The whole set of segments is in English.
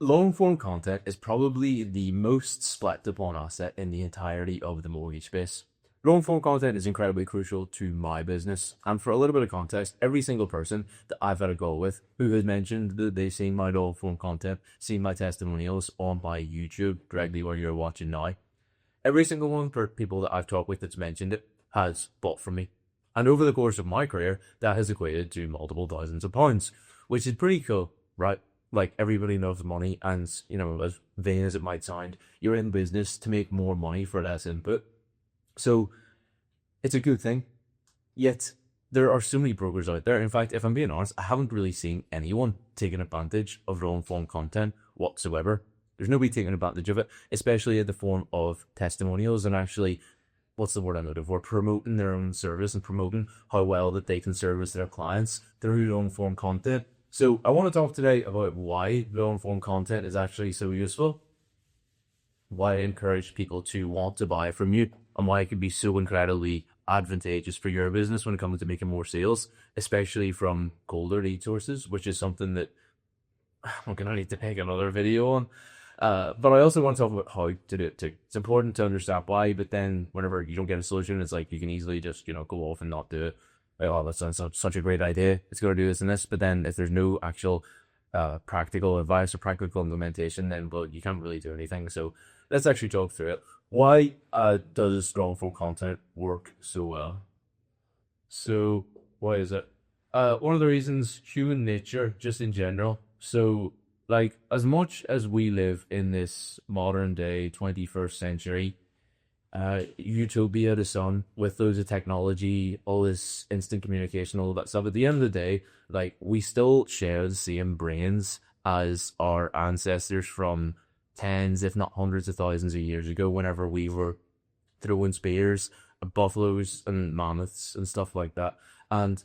Long form content is probably the most slept upon asset in the entirety of the mortgage space. Long form content is incredibly crucial to my business. And for a little bit of context, every single person that I've had a call with who has mentioned that they've seen my long form content, seen my testimonials on my YouTube directly where you're watching now, every single one for people that I've talked with that's mentioned it has bought from me. And over the course of my career, that has equated to multiple thousands of pounds, which is pretty cool, right? Like everybody knows money, and as vain as it might sound, you're in business to make more money for less input. So it's a good thing. Yet there are so many brokers out there. In fact, if I'm being honest, I haven't really seen anyone taking advantage of long form content whatsoever. There's nobody taking advantage of it, especially in the form of testimonials and actually, what's the word I'm looking for? Promoting their own service and promoting how well that they can service their clients through long form content. So I want to talk today about why long form content is actually so useful, why I encourage people to want to buy from you, and why it can be so incredibly advantageous for your business when it comes to making more sales, especially from colder lead sources, which is something that I'm going to need to make another video on. But I also want to talk about how to do it too. It's important to understand why, but then whenever you don't get a solution, it's like you can easily just, go off and not do it. Like, oh, that sounds such a great idea. It's going to do this and this. But then if there's no actual practical advice or practical implementation, then, well, you can't really do anything. So let's actually talk through it. Why does strong form content work so well? So why is it? One of the reasons, human nature, just in general. So, like, as much as we live in this modern day 21st century utopia to sun with loads of technology, all this instant communication, all that stuff, at the end of the day, like, we still share the same brains as our ancestors from tens, if not hundreds of thousands of years ago, whenever we were throwing spears at buffaloes and mammoths and stuff like that. And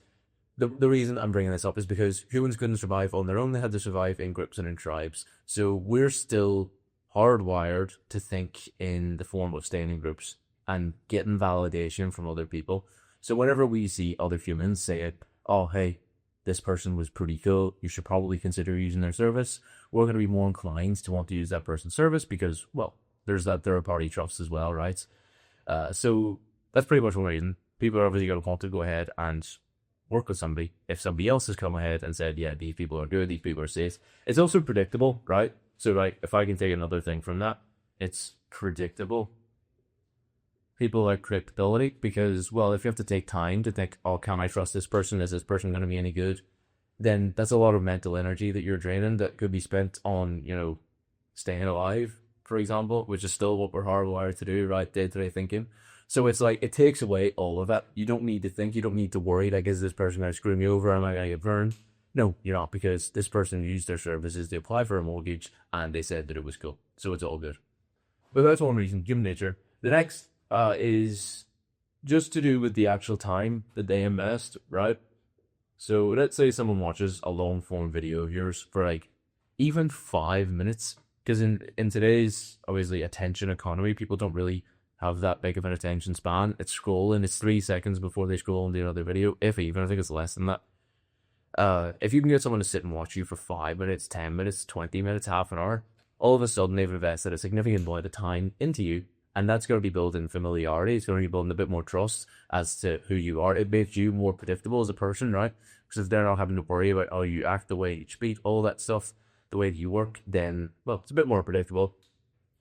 the reason I'm bringing this up is because humans couldn't survive on their own. They had to survive in groups and in tribes. So we're still hardwired to think in the form of staying in groups and getting validation from other people. So whenever we see other humans say it, oh, hey, this person was pretty cool, you should probably consider using their service, we're going to be more inclined to want to use that person's service because, well, there's that third party trust as well, right? So that's pretty much one reason. People are obviously going to want to go ahead and work with somebody if somebody else has come ahead and said, yeah, these people are good, these people are safe. It's also predictable, right? So, like, if I can take another thing from that, it's predictable. People like predictability because, well, if you have to take time to think, oh, can I trust this person? Is this person going to be any good? Then that's a lot of mental energy that you're draining that could be spent on, staying alive, for example, which is still what we're hardwired to do, right? Day-to-day thinking. So it's like, it takes away all of that. You don't need to think, you don't need to worry, like, is this person going to screw me over? Am I going to get burned? No, you're not, because this person used their services to apply for a mortgage and they said that it was cool. So it's all good. But that's one reason, human nature. The next is just to do with the actual time that they invest, right? So let's say someone watches a long form video of yours for like even 5 minutes, because in today's obviously attention economy, people don't really have that big of an attention span. It's scrolling, it's 3 seconds before they scroll on the other video, if even. I think it's less than that. If you can get someone to sit and watch you for 5 minutes, 10 minutes, 20 minutes, half an hour, all of a sudden they've invested a significant amount of time into you. And that's going to be building familiarity. It's going to be building a bit more trust as to who you are. It makes you more predictable as a person, right? Because if they're not having to worry about how you act, the way you speak, all that stuff, the way that you work, then, well, it's a bit more predictable.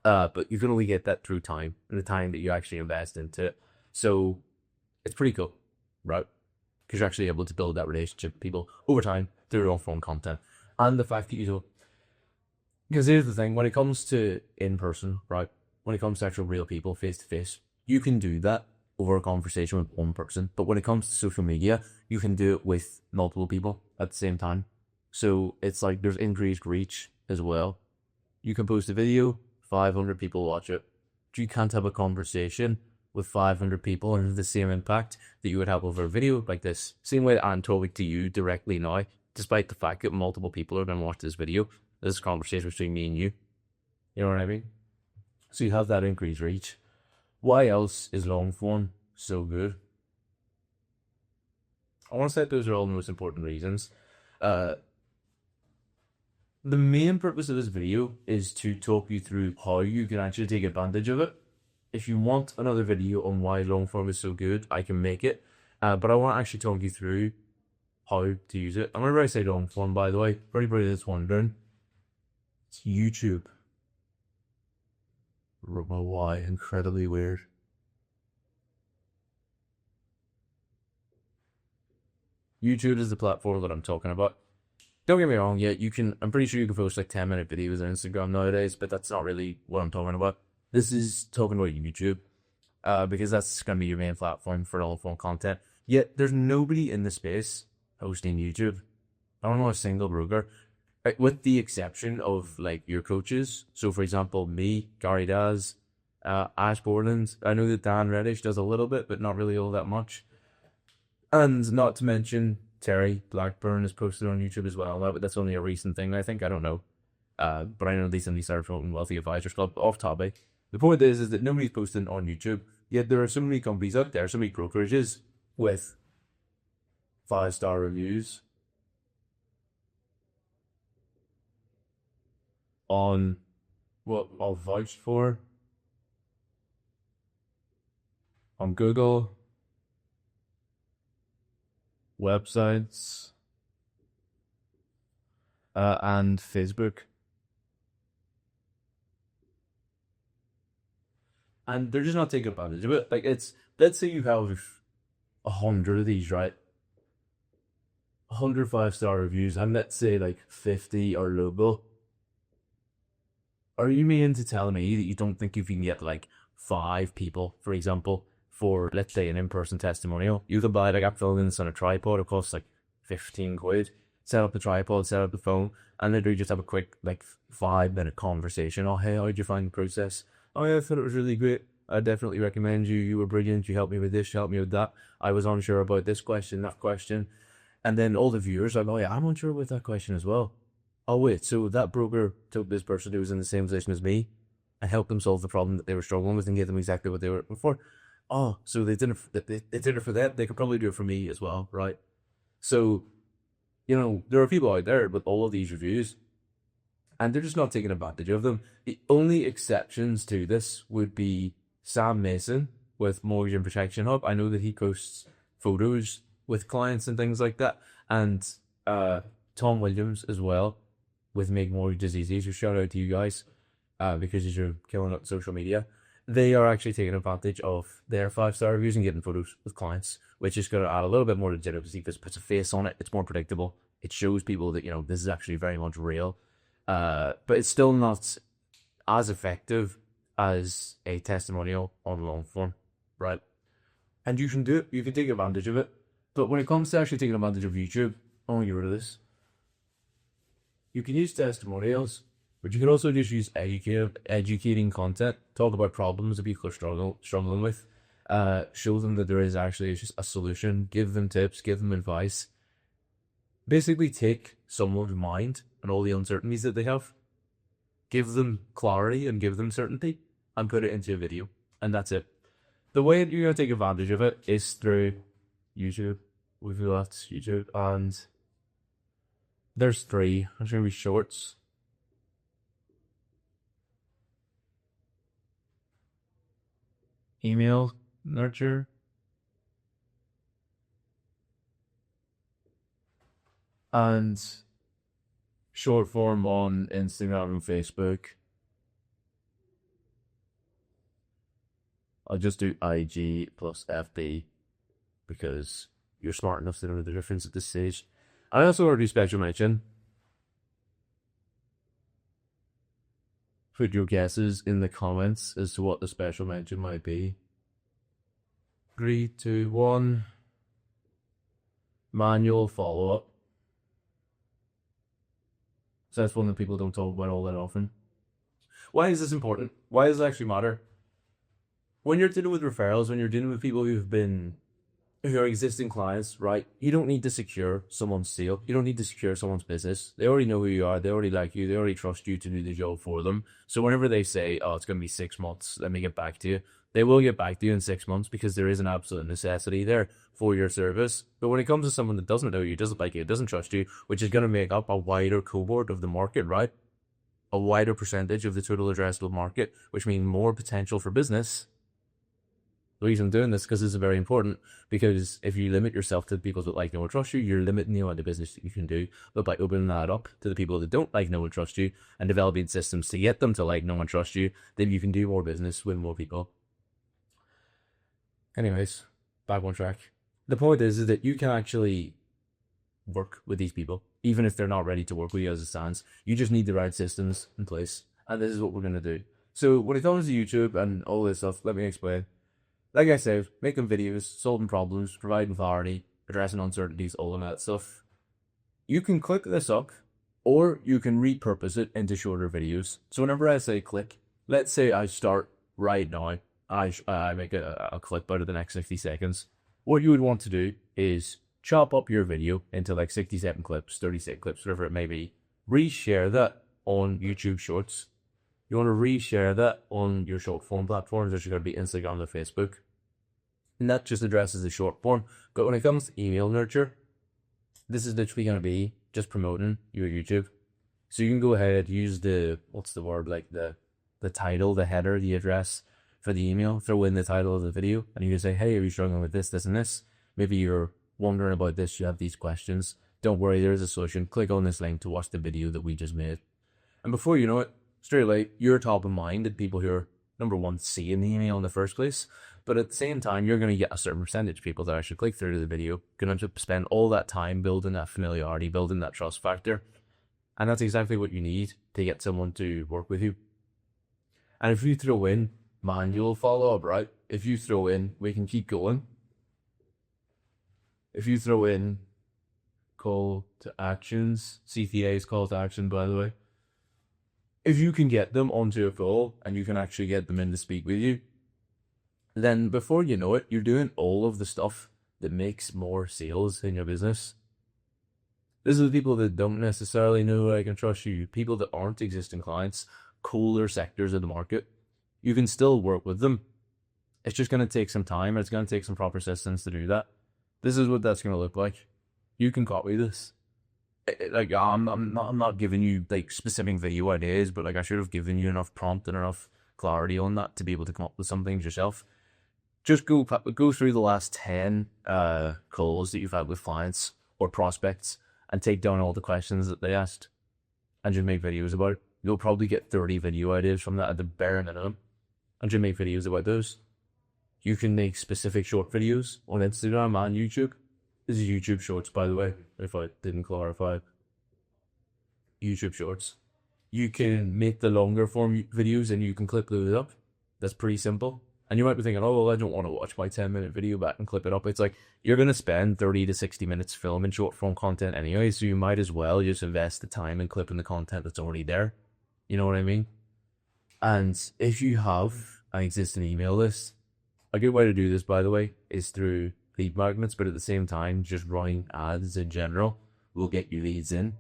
But you can only get that through time and the time that you actually invest into it. So it's pretty cool, right? Because you're actually able to build that relationship with people over time through long form content. And the fact that you don't. Because here's the thing, when it comes to in person, right? When it comes to actual real people, face to face, you can do that over a conversation with one person. But when it comes to social media, you can do it with multiple people at the same time. So it's like there's increased reach as well. You can post a video, 500 people watch it. But you can't have a conversation with 500 people and have the same impact that you would have over a video like this. Same way that I'm talking to you directly now, despite the fact that multiple people are going to watch this video. This is a conversation between me and you. You know what I mean? So you have that increased reach. Why else is long form so good? I want to say those are all the most important reasons. The main purpose of this video is to talk you through how you can actually take advantage of it. If you want another video on why long form is so good, I can make it. But I want to actually talk you through how to use it. And whenever I say long form, by the way, for anybody that's wondering, it's YouTube. Why? Incredibly weird. YouTube is the platform that I'm talking about. Don't get me wrong, yeah, I'm pretty sure you can post like 10-minute videos on Instagram nowadays, but that's not really what I'm talking about. This is talking about YouTube, because that's going to be your main platform for long form content. Yet, there's nobody in the space hosting YouTube. I don't know a single broker, with the exception of like your coaches. So, for example, me, Gary Daz, Ash Borland. I know that Dan Reddish does a little bit, but not really all that much. And not to mention, Terry Blackburn is posted on YouTube as well. But that's only a recent thing, I think. I don't know. But I know they started promoting Wealthy Advisors Club. Off topic. The point is that nobody's posting on YouTube. Yet there are so many companies out there, so many brokerages with 5-star reviews on what I'll vouch for on Google, websites, and Facebook. And they're just not taking advantage of it. Like, let's say you have 100 of these, right? 100 5-star reviews, and let's say like 50 are Lobo. Are you mean to tell me that you don't think if you can get like 5 people, for example, for let's say an in-person testimonial, you can buy like, I'm filming this on a tripod, it costs like 15 quid, set up the tripod, set up the phone, and literally just have a quick like 5-minute conversation. Oh, hey, how did you find the process? Oh yeah, I thought it was really great. I definitely recommend you. You were brilliant. You helped me with this, you helped me with that. I was unsure about this question, that question. And then all the viewers are like, oh yeah, I'm unsure with that question as well. Oh wait, so that broker took this person who was in the same position as me and helped them solve the problem that they were struggling with and gave them exactly what they were looking for. Oh, so they did it for them. They could probably do it for me as well, right? So, there are people out there with all of these reviews, and they're just not taking advantage of them. The only exceptions to this would be Sam Mason with Mortgage and Protection Hub. I know that he posts photos with clients and things like that, and Tom Williams as well with Make Mortgages Easy. So shout out to you guys, because you're killing up social media. They are actually taking advantage of their 5-star reviews and getting photos with clients, which is going to add a little bit more legitimacy because it puts a face on it. It's more predictable. It shows people that, this is actually very much real. But it's still not as effective as a testimonial on long form, right? And you can do it. You can take advantage of it. But when it comes to actually taking advantage of YouTube, I want to get rid of this. You can use testimonials, but you can also just use educating content, talk about problems that people are struggling with, show them that there is actually just a solution, give them tips, give them advice. Basically take someone's mind and all the uncertainties that they have, give them clarity and give them certainty, and put it into a video. And that's it. The way that you're going to take advantage of it is through YouTube. We've got YouTube, and there's 3. There's going to be shorts. Email nurture. And short form on Instagram and Facebook. I'll just do IG plus FB because you're smart enough to know the difference at this stage. I also want to do special mention. Put your guesses in the comments as to what the special mention might be. 3, 2, 1. Manual follow-up. So that's one that people don't talk about all that often. Why is this important? Why does it actually matter? When you're dealing with referrals, when you're dealing with people who are existing clients, right? You don't need to secure someone's sale. You don't need to secure someone's business. They already know who you are. They already like you. They already trust you to do the job for them. So whenever they say, oh, it's going to be 6 months, let me get back to you, They will get back to you in 6 months because there is an absolute necessity there for your service. But when it comes to someone that doesn't know you, doesn't like you, doesn't trust you, which is going to make up a wider cohort of the market, right? A wider percentage of the total addressable market, which means more potential for business. The reason I'm doing this because this is very important, because if you limit yourself to the people that like, know, and trust you, you're limiting the amount of business that you can do. But by opening that up to the people that don't like, know, and trust you, and developing systems to get them to like, know, and trust you, then you can do more business with more people. Anyways, back on track. The point is that you can actually work with these people, even if they're not ready to work with you as it stands. You just need the right systems in place. And this is what we're going to do. So when it comes to YouTube and all this stuff, let me explain. Like I said, making videos, solving problems, providing clarity, addressing uncertainties, all of that stuff. You can click this up, or you can repurpose it into shorter videos. So whenever I say click, let's say I start right now, I make a clip out of the next 60 seconds. What you would want to do is chop up your video into like 60-second clips, 30-second clips, whatever it may be. Reshare that on YouTube Shorts. You want to reshare that on your short form platforms, which are going to be Instagram or Facebook. And that just addresses the short form. But when it comes to email nurture, this is literally going to be just promoting your YouTube. So you can go ahead, use the, like the title, the header, the address for the email, throw in the title of the video, and you can say, hey, are you struggling with this, this, and this? Maybe you're wondering about this, you have these questions. Don't worry, there is a solution. Click on this link to watch the video that we just made. And before you know it, straight away, you're top of mind that people who are, number one, seeing the email in the first place. But at the same time, you're going to get a certain percentage of people that actually click through to the video, going to spend all that time building that familiarity, building that trust factor. And that's exactly what you need to get someone to work with you. And if you throw in manual follow-up, right? If you throw in, we can keep going. If you throw in call to actions, CTA's call to action, by the way, if you can get them onto a call and you can actually get them in to speak with you, then before you know it, you're doing all of the stuff that makes more sales in your business. This is the people that don't necessarily know I can trust you, people that aren't existing clients, cooler sectors of the market. You can still work with them. It's just going to take some time, and it's going to take some proper systems to do that. This is what that's going to look like. You can copy this. Like, I'm not giving you like specific video ideas, but like I should have given you enough prompt and enough clarity on that to be able to come up with some things yourself. Just go through the last 10 calls that you've had with clients or prospects and take down all the questions that they asked and just make videos about it. You'll probably get 30 video ideas from that at the bare minimum and just make videos about those. You can make specific short videos on Instagram and YouTube. This is YouTube Shorts, by the way, if I didn't clarify. YouTube Shorts. You can make the longer form videos and you can clip those up. That's pretty simple. And you might be thinking, oh, well, I don't want to watch my 10-minute video back and clip it up. It's like, you're going to spend 30 to 60 minutes filming short form content anyway, so you might as well just invest the time in clipping the content that's already there. You know what I mean? And if you have an existing email list, a good way to do this, by the way, is through lead magnets, but at the same time, just running ads in general will get you leads in.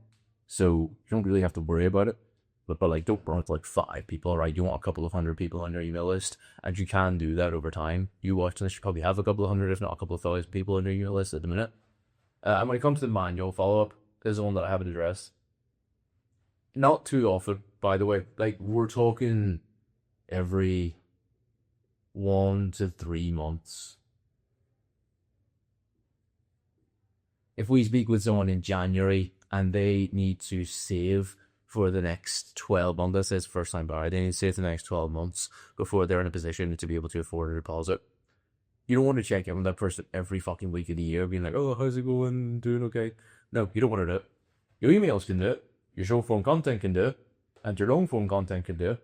So you don't really have to worry about it. But like, don't burn like 5 people, right? You want a couple of 100 people on your email list, and you can do that over time. You watching this, you probably have a couple of 100, if not a couple of 1,000 people on your email list at the minute. And when it comes to the manual follow-up, this is the one that I haven't addressed. Not too often, by the way. Like, we're talking every 1 to 3 months. If we speak with someone in January and they need to save for the next 12 months, that says first time buyer, they need to save the next 12 months before they're in a position to be able to afford a deposit. You don't want to check in with that person every fucking week of the year, being like, oh, how's it going? Doing okay? No, you don't want to do it. Your emails can do it, your short form content can do it, and your long form content can do it.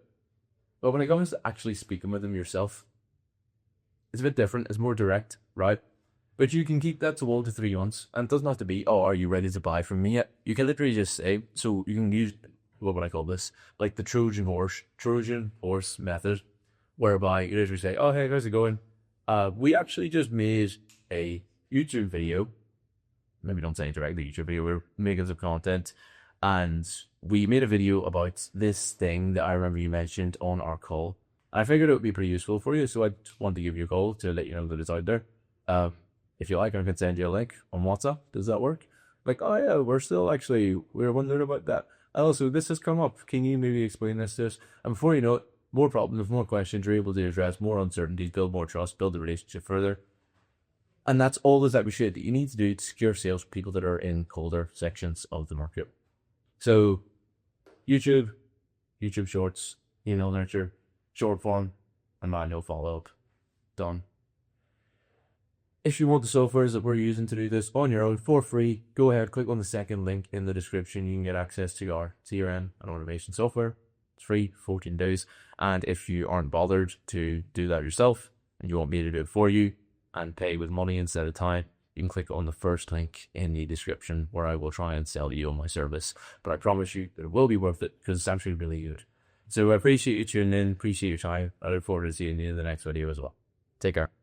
But when it comes to actually speaking with them yourself, it's a bit different, it's more direct, right? But you can keep that to 1 to 3 months, and it doesn't have to be, oh, are you ready to buy from me yet? You can literally just say, so you can use, what would I call this? Like the Trojan horse method, whereby you literally say, oh, hey, how's it going? We actually just made a YouTube video. Maybe don't say directly YouTube video, we're making some content. And we made a video about this thing that I remember you mentioned on our call. I figured it would be pretty useful for you, so I just wanted to give you a call to let you know that it's out there. If you like, I can send you a link on WhatsApp. Does that work? Like, oh yeah, we're wondering about that. Also, this has come up. Can you maybe explain this to us? And before you know it, more problems, more questions, you're able to address more uncertainties, build more trust, build the relationship further. And that's all that we should. You need to do to secure sales for people that are in colder sections of the market. So, YouTube, YouTube Shorts, email nurture, short form, and manual follow up. Done. If you want the softwares that we're using to do this on your own for free, go ahead, click on the second link in the description. You can get access to our CRM and automation software. It's free, 14 days. And if you aren't bothered to do that yourself and you want me to do it for you and pay with money instead of time, you can click on the first link in the description where I will try and sell you on my service. But I promise you that it will be worth it because it's actually really good. So I appreciate you tuning in, appreciate your time. I look forward to seeing you in the next video as well. Take care.